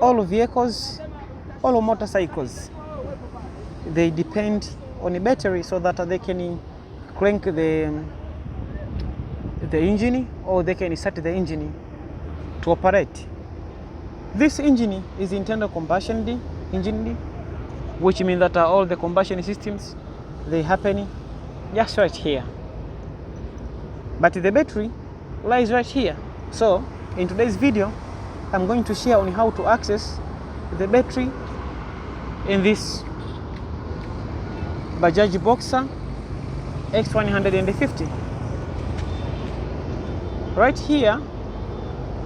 all vehicles, all motorcycles, they depend on a battery so that they can crank the engine, or they can start the engine to operate. This engine is internal combustion engine, which means that all the combustion systems, they happen just right here. But the battery lies right here. So in today's video, I'm going to share on how to access the battery in this Bajaj Boxer X150. Right here,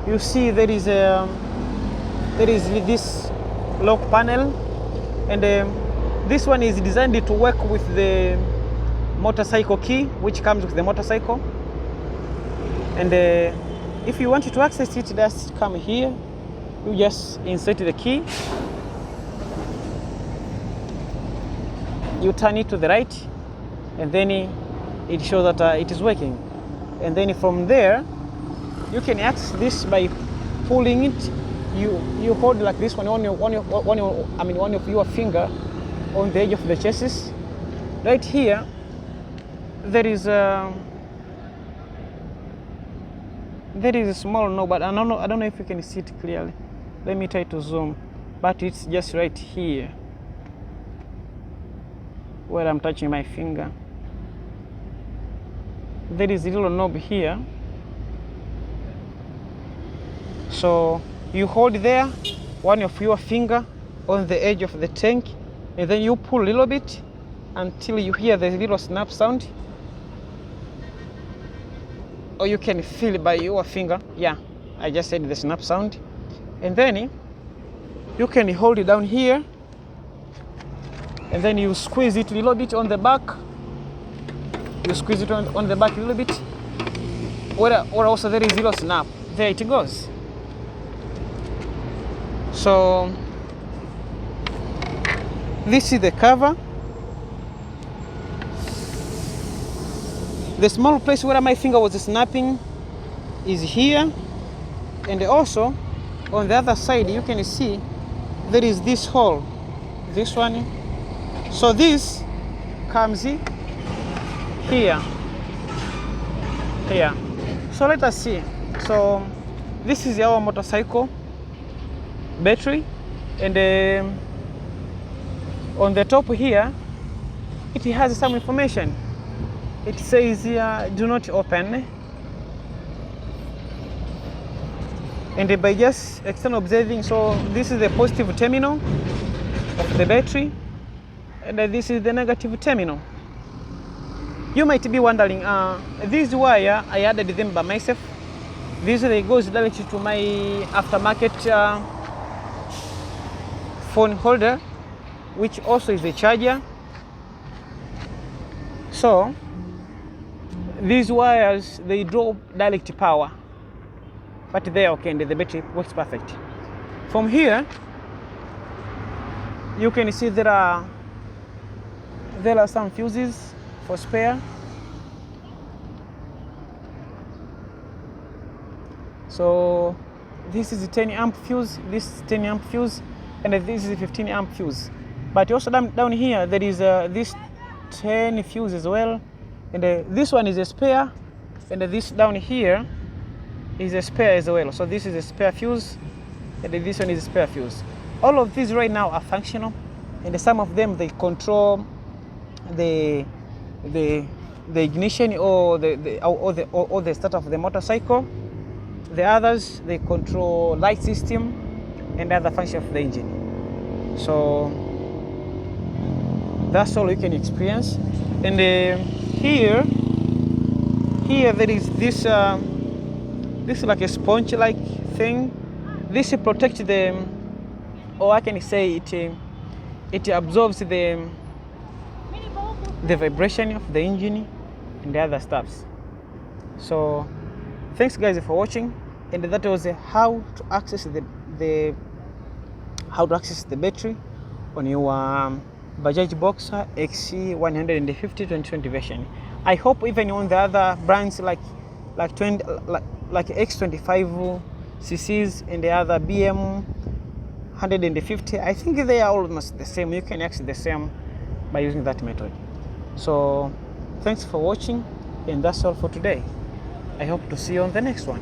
you see there is this lock panel, and this one is designed to work with the motorcycle key, which comes with the motorcycle. And if you want to access it, just come here. You just insert the key. You turn it to the right, and then it shows that it is working. And then from there, you can access this by pulling it. You hold like this one on of your finger on the edge of the chassis. Right here, there is a small knob, but I don't know if you can see it clearly. Let me try to zoom, but it's just right here where I'm touching my finger. There is a little knob here. So you hold there one of your finger on the edge of the tank, and then you pull a little bit until you hear the little snap sound, or you can feel it by your finger. Yeah, I just said the snap sound. And then you can hold it down here, and then you squeeze it a little bit on the back. You squeeze it on the back a little bit, or also there is a little snap. There it goes. So this is the cover. The small place where my finger was snapping is here, and also on the other side you can see there is this hole, this one. So this comes here. So let us see. So this is our motorcycle battery, and on the top here it has some information. It says here, do not open. And by just external observing, so this is the positive terminal of the battery, and this is the negative terminal. You might be wondering, this wire, I added them by myself. This goes directly to my aftermarket phone holder, which also is a charger. So these wires, they draw direct power, but they are okay, and the battery works perfect. From here, you can see there are some fuses for spare. So this is a 10 amp fuse, this is 10 amp fuse, and this is a 15 amp fuse. But also down here there is this 10 fuse as well, and this one is a spare, and this down here is a spare as well. So this is a spare fuse, and this one is a spare fuse. All of these right now are functional, and some of them, they control the ignition or the start of the motorcycle. The others, they control light system and other function of the engine. So that's all you can experience. And here there is this this is like a sponge-like thing. This protects the, or I can say it absorbs the vibration of the engine and the other stuffs. So thanks guys for watching, and that was how to access the battery on your Bajaj Boxer X150 2020 version. I hope even on the other brands like X25 cc's and the other BM 150. I think they are almost the same. You can exit the same by using that method. So thanks for watching, and that's all for today. I hope to see you on the next one.